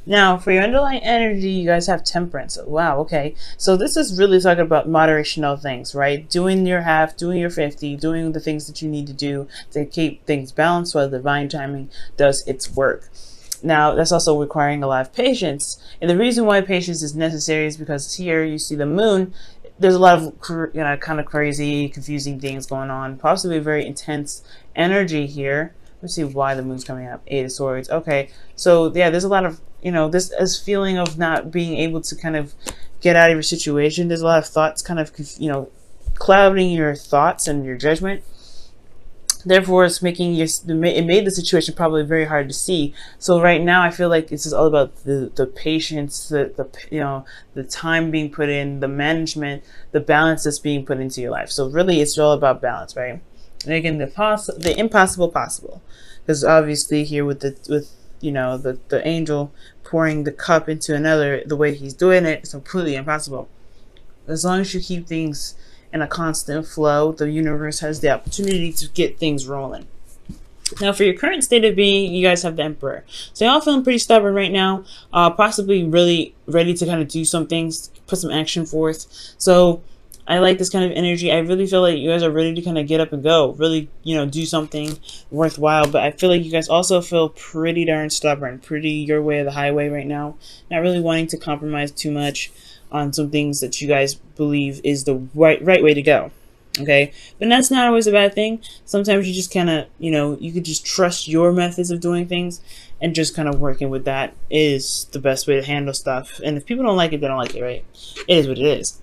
Now, for your underlying energy, you guys have temperance. Wow, okay. So this is really talking about moderation of things, right? Doing your half, doing your 50, doing the things that you need to do to keep things balanced while divine timing does its work. Now, that's also requiring a lot of patience. And the reason why patience is necessary is because here you see the moon. There's a lot of, kind of crazy, confusing things going on. Possibly very intense energy here. Let's see why the moon's coming up. Eight of Swords. Okay, so yeah, there's a lot of, this feeling of not being able to kind of get out of your situation. There's a lot of thoughts kind of, clouding your thoughts and your judgment. Therefore, it's making it made the situation probably very hard to see. So right now, I feel like this is all about the patience, the time being put in, the management, the balance that's being put into your life. So really, it's all about balance, right? Making the impossible possible. Because obviously here with the angel pouring the cup into another, the way he's doing it, it's completely impossible. As long as you keep things in a constant flow, the universe has the opportunity to get things rolling. Now, for your current state of being, you guys have the Emperor. So y'all feeling pretty stubborn right now, possibly really ready to kind of do some things, put some action forth. So I like this kind of energy. I really feel like you guys are ready to kind of get up and go, really, do something worthwhile. But I feel like you guys also feel pretty darn stubborn, pretty your way or the highway right now, not really wanting to compromise too much on some things that you guys believe is the right way to go. Okay, but that's not always a bad thing. Sometimes you just kind of, you could just trust your methods of doing things, and just kind of working with that is the best way to handle stuff. And if people don't like it, they don't like it, right? It is what it is.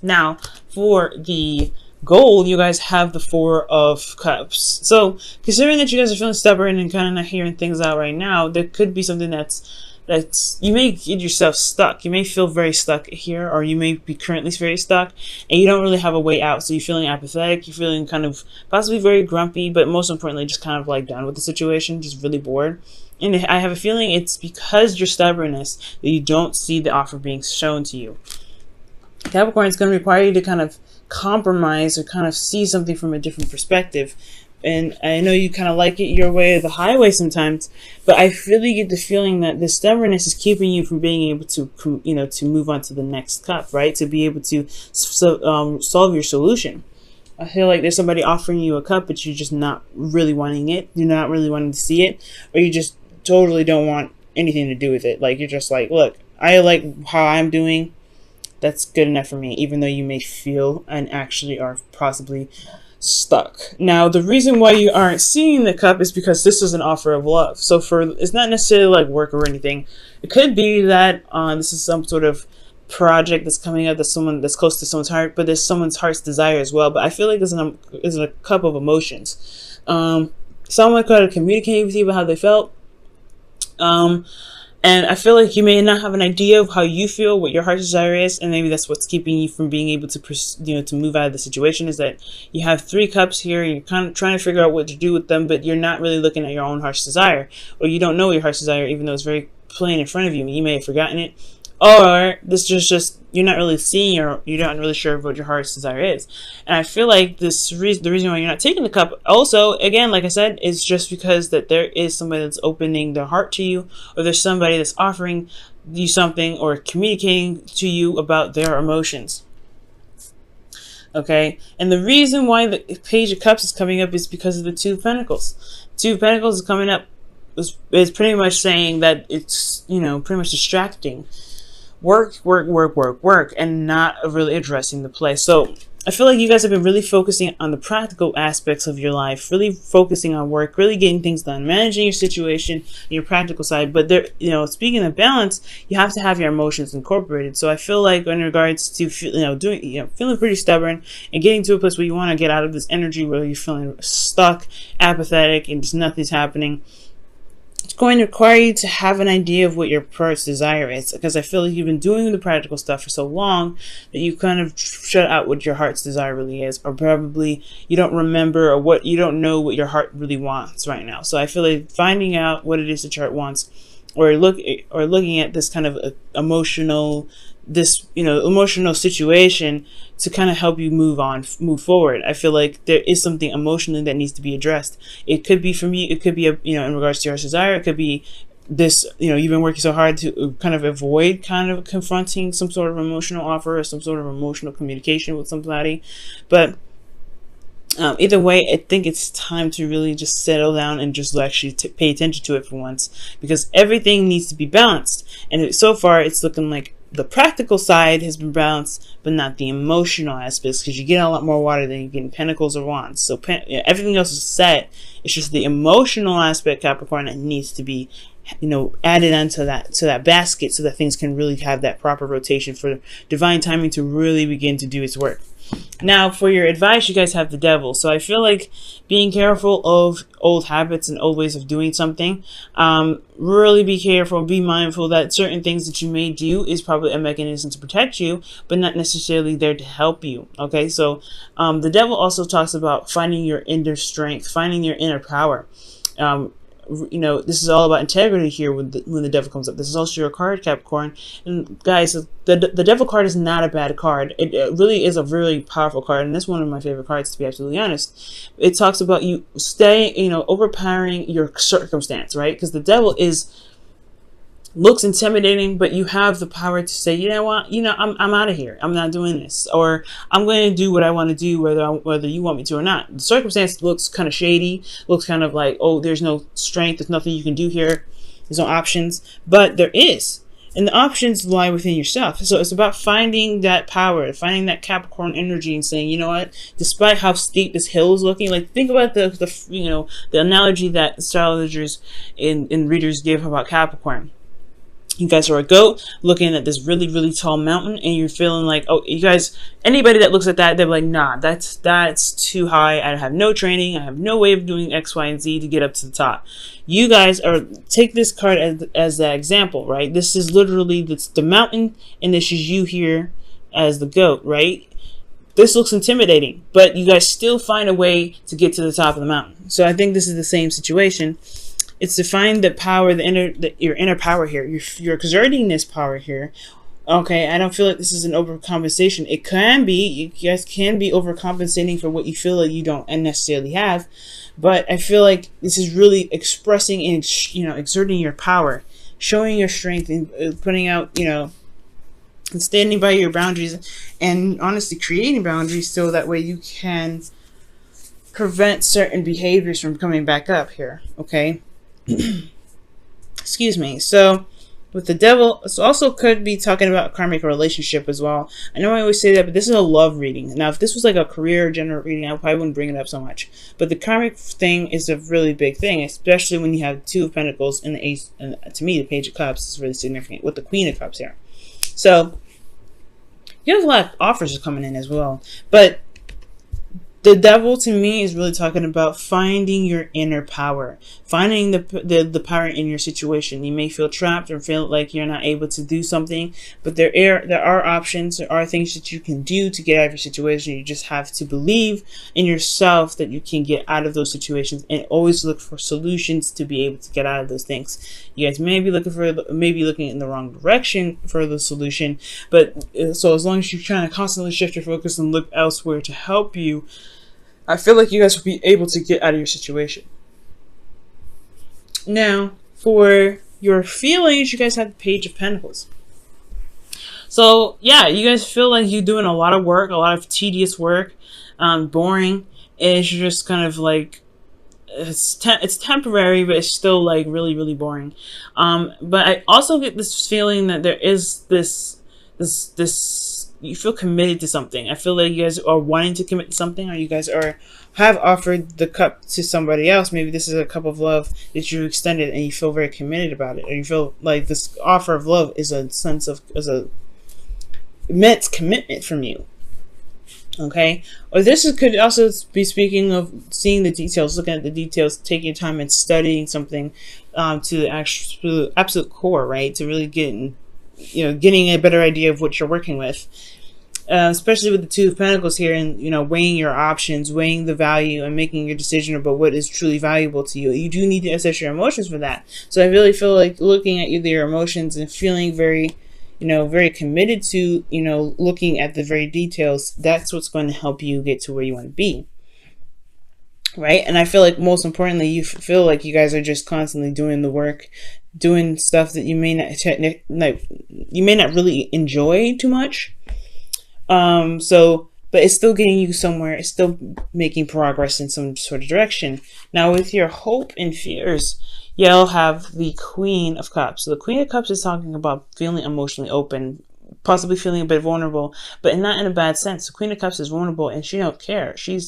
Now, for the goal, you guys have the Four of Cups. So, considering that you guys are feeling stubborn and kind of not hearing things out right now, there could be something that's you may get yourself stuck. You may feel very stuck here, or you may be currently very stuck, and you don't really have a way out. So you're feeling apathetic, you're feeling kind of possibly very grumpy, but most importantly, just kind of like done with the situation, just really bored. And I have a feeling it's because your stubbornness that you don't see the offer being shown to you. Capricorn is going to require you to kind of compromise or kind of see something from a different perspective. And I know you kind of like it your way or the highway sometimes, but I really get the feeling that the stubbornness is keeping you from being able to, to move on to the next cup, right? To be able to solve your solution. I feel like there's somebody offering you a cup, but you're just not really wanting it. You're not really wanting to see it, or you just totally don't want anything to do with it. Like, you're just like, look, I like how I'm doing. That's good enough for me, even though you may feel and actually are possibly stuck. Now, the reason why you aren't seeing the cup is because this is an offer of love. So it's not necessarily like work or anything. It could be that this is some sort of project that's coming up that's close to someone's heart, but there's someone's heart's desire as well. But I feel like there's a cup of emotions. Someone could have communicated with you about how they felt. And I feel like you may not have an idea of how you feel, what your heart's desire is, and maybe that's what's keeping you from being able to, to move out of the situation. Is that you have 3 cups here, and you're kind of trying to figure out what to do with them, but you're not really looking at your own heart's desire, or you don't know your heart's desire, even though it's very plain in front of you. You may have forgotten it, or this is just you're not really seeing, or you're not really sure what your heart's desire is. And I feel like the reason why you're not taking the cup, also, again, like I said, is just because that there is somebody that's opening their heart to you, or there's somebody that's offering you something or communicating to you about their emotions. Okay, and the reason why the Page of Cups is coming up is because of the Two of Pentacles. Two of Pentacles is coming up is pretty much saying that it's, pretty much distracting. Work, and not really addressing the play. So I feel like you guys have been really focusing on the practical aspects of your life, really focusing on work, really getting things done, managing your situation, your practical side. But there, speaking of balance, you have to have your emotions incorporated. So I feel like in regards to, feeling pretty stubborn and getting to a place where you want to get out of this energy where you're feeling stuck, apathetic, and just nothing's happening. It's going to require you to have an idea of what your heart's desire is, because I feel like you've been doing the practical stuff for so long that you kind of shut out what your heart's desire really is, or probably you don't remember, or you don't know what your heart really wants right now. So I feel like finding out what it is that your heart wants, or looking at this kind of emotional situation to kind of help you move forward. I feel like there is something emotionally that needs to be addressed. It could be from you, it could be in regards to your desire, it could be this, you've been working so hard to kind of avoid kind of confronting some sort of emotional offer or some sort of emotional communication with somebody. But either way, I think it's time to really just settle down and just actually pay attention to it for once, because everything needs to be balanced. And so far, it's looking like the practical side has been balanced, but not the emotional aspects, because you get a lot more water than you get in pentacles or wands. So everything else is set. It's just the emotional aspect, Capricorn, that needs to be added onto that basket, so that things can really have that proper rotation for divine timing to really begin to do its work. Now, for your advice, you guys have the Devil. So I feel like being careful of old habits and old ways of doing something. Really be careful, be mindful that certain things that you may do is probably a mechanism to protect you, but not necessarily there to help you. Okay, so the Devil also talks about finding your inner strength, finding your inner power. This is all about integrity here when the Devil comes up. This is also your card, Capricorn. And guys, the Devil card is not a bad card. It really is a really powerful card, and that's one of my favorite cards, to be absolutely honest. It talks about you overpowering your circumstance, right? Because the Devil looks intimidating, but you have the power to say, you know what, I'm out of here. I'm not doing this, or I'm going to do what I want to do, whether you want me to or not. The circumstance looks kind of shady, looks kind of like, oh, there's no strength, there's nothing you can do here, there's no options, but there is, and the options lie within yourself. So it's about finding that power, finding that Capricorn energy, and saying, you know what, despite how steep this hill is looking, like think about the analogy that astrologers and readers give about Capricorn. You guys are a goat looking at this really, really tall mountain, and you're feeling like, oh, you guys, anybody that looks at that, they're like, nah, that's too high. I have no training. I have no way of doing X, Y, and Z to get up to the top. You guys take this card as that example, right? This is literally the mountain, and this is you here as the goat, right? This looks intimidating, but you guys still find a way to get to the top of the mountain. So I think this is the same situation. It's to find the power, your inner power here. You're exerting this power here. Okay, I don't feel like this is an overcompensation. It can be. You guys can be overcompensating for what you feel like you don't necessarily have. But I feel like this is really expressing and, exerting your power, showing your strength, and putting out, and standing by your boundaries, and honestly creating boundaries so that way you can prevent certain behaviors from coming back up here. Okay. Excuse me. So with the Devil, this also could be talking about a karmic relationship as well. I know I always say that, but this is a love reading. Now, if this was like a career general reading, I probably wouldn't bring it up so much. But the karmic thing is a really big thing, especially when you have Two of Pentacles and the Ace. And to me, the Page of Cups is really significant with the Queen of Cups here. So you have a lot of offers coming in as well. But the Devil, to me, is really talking about finding your inner power, finding the power in your situation. You may feel trapped or feel like you're not able to do something, but there are options. There are things that you can do to get out of your situation. You just have to believe in yourself that you can get out of those situations, and always look for solutions to be able to get out of those things. You guys may be looking in the wrong direction for the solution, but so as long as you're trying to constantly shift your focus and look elsewhere to help you, I feel like you guys will be able to get out of your situation. Now, for your feelings, you guys have the Page of Pentacles. So, yeah, you guys feel like you're doing a lot of work, a lot of tedious work, boring. It's just kind of like, it's temporary, but it's still like really, really boring. But I also get this feeling that there is this you feel committed to something. I feel like you guys are wanting to commit to something, or you guys have offered the cup to somebody else. Maybe this is a cup of love that you extended, and you feel very committed about it, or you feel like this offer of love is a immense commitment from you. Okay, or this could also be speaking of seeing the details, looking at the details, taking your time and studying something to the absolute core, right? To really getting a better idea of what you're working with, especially with the Two of Pentacles here, and weighing your options, weighing the value, and making your decision about what is truly valuable to you. You do need to assess your emotions for that. So I really feel like looking at your emotions and feeling very very committed to looking at the very details, that's what's going to help you get to where you want to be. Right? And I feel like most importantly, you feel like you guys are just constantly doing the work doing stuff that you may not really enjoy too much. But it's still getting you somewhere. It's still making progress in some sort of direction. Now, with your hope and fears, you'll have the Queen of Cups. So the Queen of Cups is talking about feeling emotionally open, possibly feeling a bit vulnerable, but not in a bad sense. The Queen of Cups is vulnerable, and she don't care. She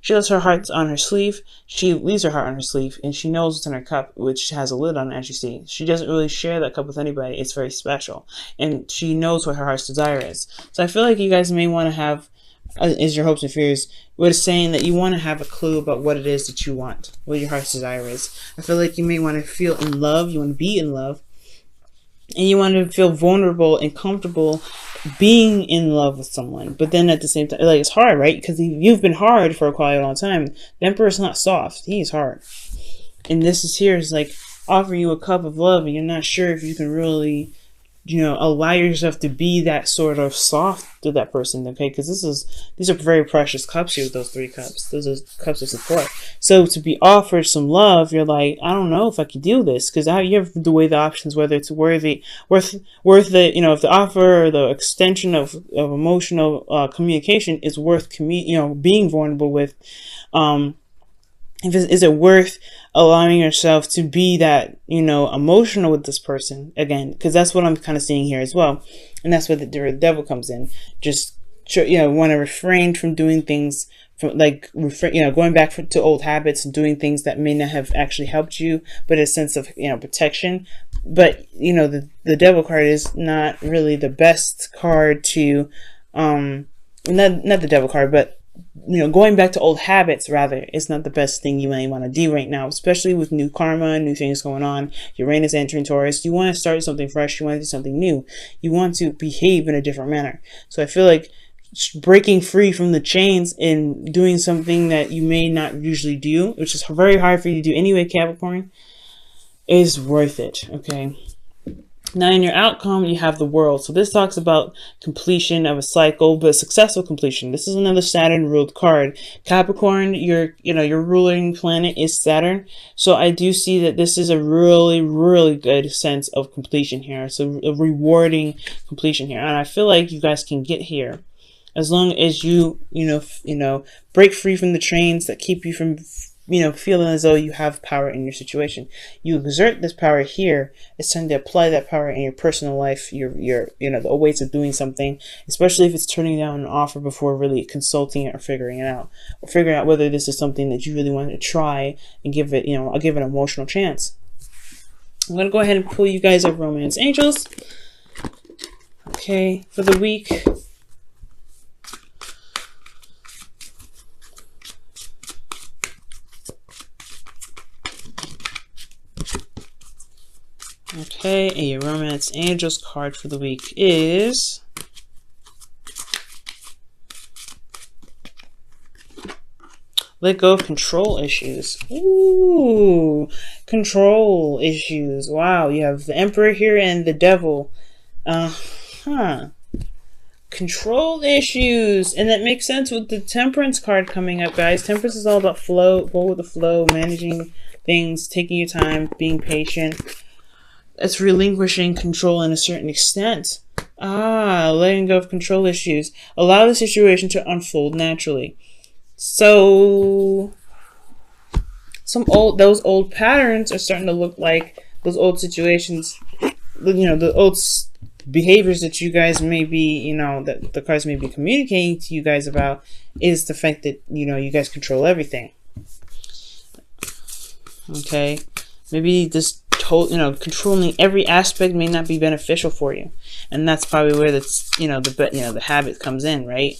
lets her heart on her sleeve. She leaves her heart on her sleeve, and she knows what's in her cup, which has a lid on it, as you see. She doesn't really share that cup with anybody. It's very special, and she knows what her heart's desire is. So I feel like you guys may want to have, is your hopes and fears, what it's saying that you want to have a clue about what it is that you want, what your heart's desire is. I feel like you may want to feel in love. You want to be in love, and you want to feel vulnerable and comfortable being in love with someone. But then at the same time, like, it's hard, right? Because you've been hard for quite a long time. The Emperor's not soft. He's hard. And this is here is like offering you a cup of love, and you're not sure if you can really, allow yourself to be that sort of soft to that person, okay? Because these are very precious cups here, those 3 cups. Those are cups of support. So to be offered some love, you're like, I don't know if I can do this, because you have to weigh the options, whether it's worth the, if the offer or the extension of emotional communication is worth being vulnerable with. Is it worth allowing yourself to be that, emotional with this person again? Because that's what I'm kind of seeing here as well. And that's where the devil comes in. Just, want to refrain from doing things from going back to old habits and doing things that may not have actually helped you, but a sense of, protection. But, the devil card is not really the best card to, not the devil card, but going back to old habits, rather, is not the best thing you may want to do right now, especially with new karma, new things going on. Uranus entering Taurus. You want to start something fresh. You want to do something new. You want to behave in a different manner. So I feel like breaking free from the chains and doing something that you may not usually do, which is very hard for you to do anyway, Capricorn, is worth it, okay? Now, in your outcome, you have the World. So this talks about completion of a cycle, but successful completion. This is another Saturn-ruled card. Capricorn, your ruling planet is Saturn. So I do see that this is a really, really good sense of completion here. So a rewarding completion here. And I feel like you guys can get here as long as you, break free from the chains that keep you from feeling as though you have power in your situation. You exert this power here. It's time to apply that power in your personal life, your the ways of doing something, especially if it's turning down an offer before really consulting it or figuring it out, or figuring out whether this is something that you really want to try and give it, I'll give it an emotional chance. I'm going to go ahead and pull you guys up Romance Angels. Okay, for the week. Okay, and your Romance Angels card for the week is let go of control issues. Ooh, control issues. Wow, you have the Emperor here and the Devil. Control issues. And that makes sense with the Temperance card coming up, guys. Temperance is all about flow, go with the flow, managing things, taking your time, being patient. It's relinquishing control in a certain extent. Letting go of control issues. Allow the situation to unfold naturally. So those old patterns are starting to look like those old situations, the old behaviors that you guys may be, that the cards may be communicating to you guys about, is the fact that, you guys control everything. Okay. Maybe this controlling every aspect may not be beneficial for you, and that's probably where the habit comes in, right?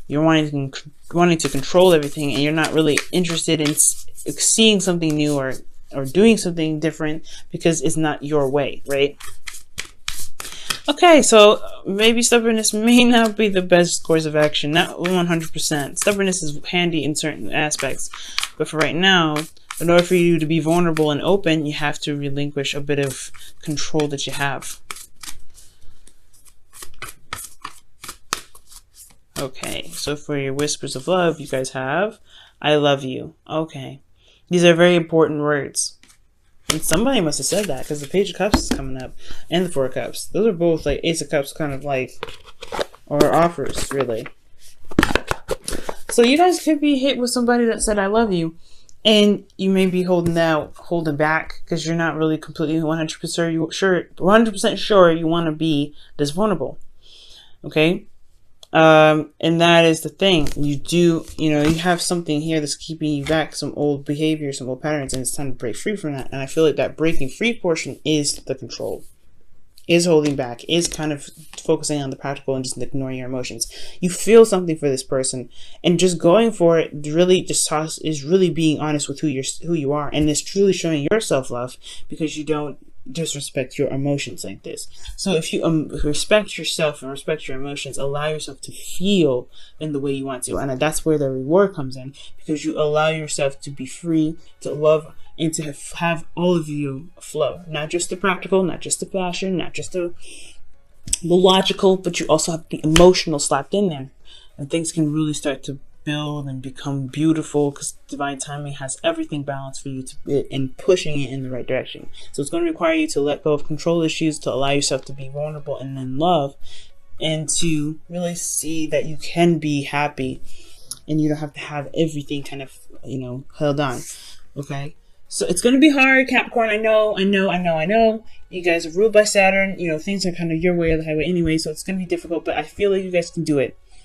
You're wanting to control everything, and you're not really interested in seeing something new or doing something different because it's not your way, right? Okay, so maybe stubbornness may not be the best course of action, not 100%. Stubbornness is handy in certain aspects, but for right now, in order for you to be vulnerable and open, you have to relinquish a bit of control that you have. Okay, so for your whispers of love, you guys have, I love you. Okay, these are very important words. And somebody must have said that, because the Page of Cups is coming up and the Four of Cups. Those are both like Ace of Cups kind of like, or offers, really. So you guys could be hit with somebody that said, I love you. And you may be holding back because you're not really completely 100% sure you want to be this vulnerable. Okay? And that is the thing. You have something here that's keeping you back, some old behavior, some old patterns, and it's time to break free from that. And I feel like that breaking free portion is the control. Is holding back, is kind of focusing on the practical and just ignoring your emotions. You feel something for this person, and just going for it really is really being honest with who you are, and it's truly showing your self-love, because you don't disrespect your emotions like this. So if you respect yourself and respect your emotions, allow yourself to feel in the way you want to, and that's where the reward comes in, because you allow yourself to be free, to love, and to have all of you flow. Not just the practical, not just the passion, not just the logical, but you also have the emotional slapped in there. And things can really start to build and become beautiful, because divine timing has everything balanced for you and pushing it in the right direction. So it's going to require you to let go of control issues, to allow yourself to be vulnerable and in love, and to really see that you can be happy and you don't have to have everything kind of, held on. Okay? So it's going to be hard, Capricorn. I know. You guys are ruled by Saturn. Things are kind of your way or the highway anyway, so it's going to be difficult, but I feel like you guys can do it.